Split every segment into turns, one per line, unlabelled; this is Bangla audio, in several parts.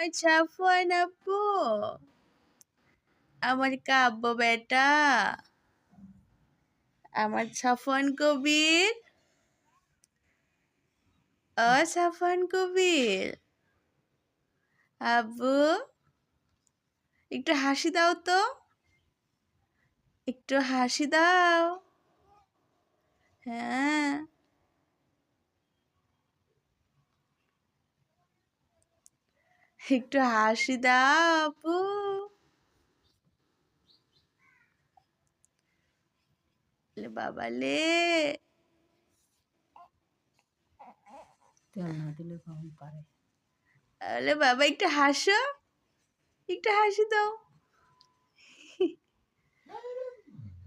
আমার সাফওয়ান আপু, আমার কাব্য বেটা, আমার সাফওয়ান কবির, ও সাফওয়ান কবির, আব্বু একটু হাসি দাও তো, একটু হাসি দাও। হ্যাঁ, একটু হাসি দাও আপু। বাবা লে,
তেল না দিলে কখন পারে।
বাবা একটু হাসো, একটু হাসি দাও।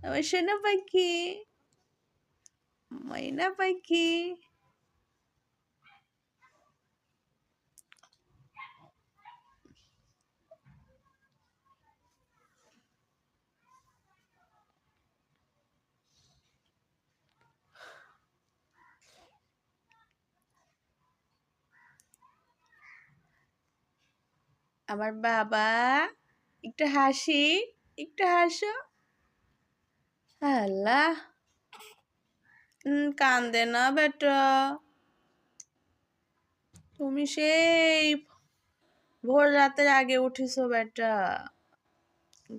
আমার সোনা পাখি, ময়না পাখি। আমার বাবা একটু হাসি, একটু হাসো। আল্লাহ, কান্দে না বেটা, তুমি সেই ভোর রাতের আগে উঠিছো বেটা,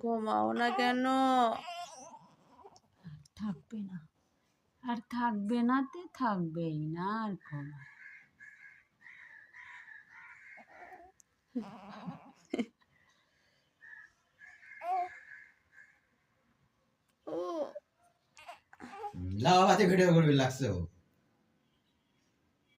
ঘুমাও না কেন?
থাকবে না, আর থাকবে না, তে থাকবেই না, আর ঘুমা।
ও
লাও বাজে ভিডিও করবি লাগছে।